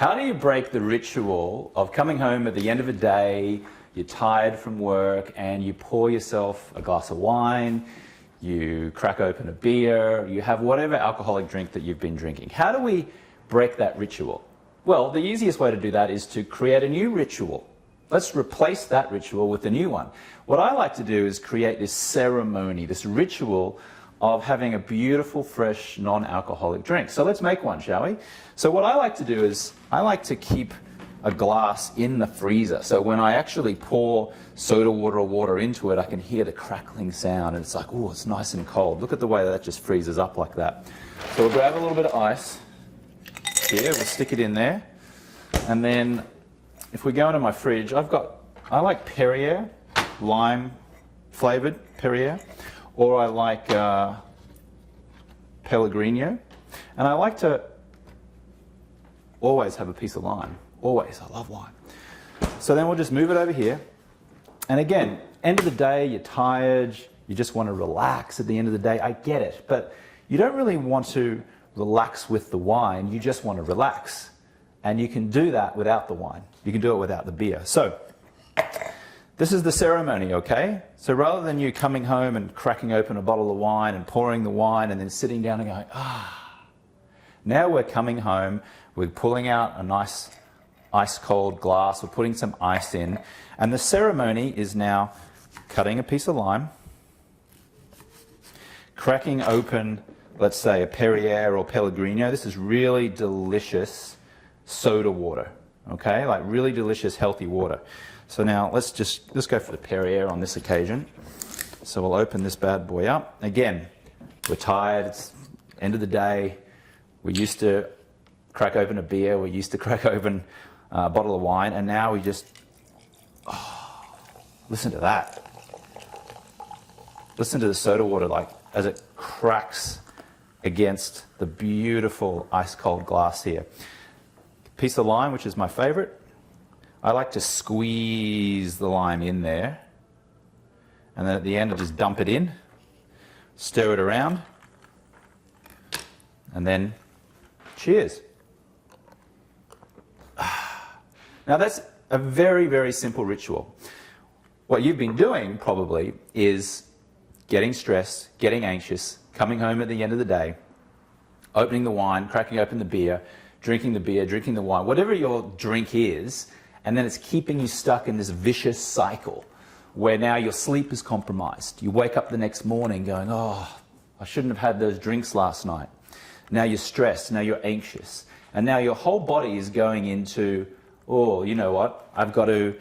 How do you break the ritual of coming home at the end of a day, you're tired from work, and you pour yourself a glass of wine, you crack open a beer, you have whatever alcoholic drink that you've been drinking? How do we break that ritual? Well, the easiest way to do that is to create a new ritual. Let's replace that ritual with a new one. What I like to do is create this ceremony, this ritual of having a beautiful, fresh, non-alcoholic drink. So let's make one, shall we? So what I like to do is I like to keep a glass in the freezer. So when I actually pour soda water or water into it, I can hear the crackling sound, and it's like, oh, it's nice and cold. Look at the way that just freezes up like that. So we'll grab a little bit of ice here, we'll stick it in there, and then if we go into my fridge, I like Perrier, lime flavored Perrier, or I like Pellegrino, and I like to always have a piece of lime. Always, I love lime. So then we'll just move it over here, and again, end of the day, you're tired, you just want to relax at the end of the day. I get it, but you don't really want to relax with the wine, you just want to relax. And you can do that without the wine. You can do it without the beer. So this is the ceremony, okay? So rather than you coming home and cracking open a bottle of wine and pouring the wine and then sitting down and going, now we're coming home, we're pulling out a nice ice cold glass, we're putting some ice in, and the ceremony is now cutting a piece of lime, cracking open, let's say, a Perrier or Pellegrino. This is really delicious soda water, okay? Like really delicious, healthy water. So now let's go for the Perrier on this occasion. So we'll open this bad boy up. Again, we're tired, it's end of the day. We used to crack open a beer, we used to crack open a bottle of wine, and now we just, listen to that. Listen to the soda water, like, as it cracks against the beautiful ice cold glass here. Piece of lime, which is my favorite. I like to squeeze the lime in there, and then at the end I just dump it in, stir it around, and then cheers. Now that's a very, very simple ritual. What you've been doing probably is getting stressed, getting anxious, coming home at the end of the day, opening the wine, cracking open the beer, drinking the wine, whatever your drink is, and then it's keeping you stuck in this vicious cycle where now your sleep is compromised. You wake up the next morning going, oh, I shouldn't have had those drinks last night. Now you're stressed, now you're anxious, and now your whole body is going into, oh, you know what, I've got to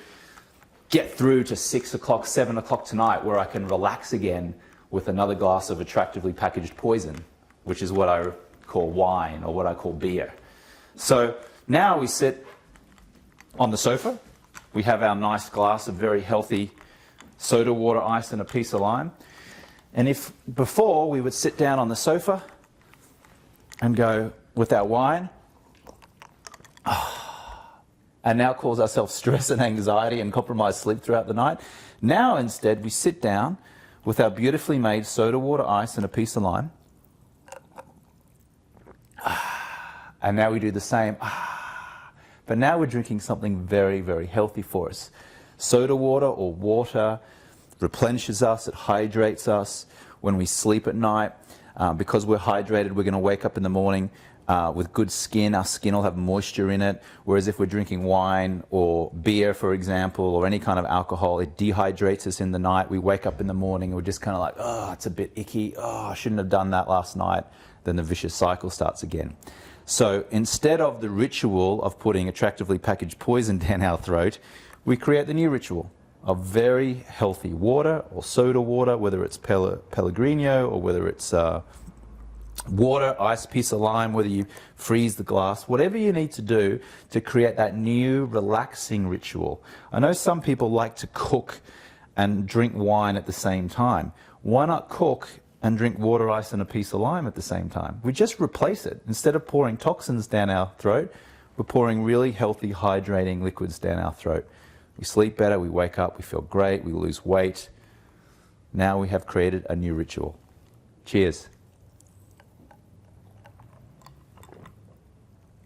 get through to 6 o'clock, 7 o'clock tonight where I can relax again with another glass of attractively packaged poison, which is what I call wine or what I call beer. So now we sit on the sofa, we have our nice glass of very healthy soda water ice and a piece of lime, and if before we would sit down on the sofa and go with our wine, and now cause ourselves stress and anxiety and compromised sleep throughout the night, now instead we sit down with our beautifully made soda water ice and a piece of lime, and now we do the same. But now we're drinking something very, very healthy for us. Soda water or water replenishes us, it hydrates us when we sleep at night. Because we're hydrated, we're going to wake up in the morning with good skin. Our skin will have moisture in it. Whereas if we're drinking wine or beer, for example, or any kind of alcohol, it dehydrates us in the night. We wake up in the morning and we're just kind of like, oh, it's a bit icky. Oh, I shouldn't have done that last night. Then the vicious cycle starts again. So instead of the ritual of putting attractively packaged poison down our throat, we create the new ritual of very healthy water or soda water, whether it's Pellegrino or whether it's water, ice, piece of lime, whether you freeze the glass, whatever you need to do to create that new relaxing ritual. I know some people like to cook and drink wine at the same time. Why not cook and drink water, ice, and a piece of lime at the same time? We just replace it. Instead of pouring toxins down our throat, we're pouring really healthy, hydrating liquids down our throat. We sleep better, we wake up, we feel great, we lose weight. Now we have created a new ritual. Cheers.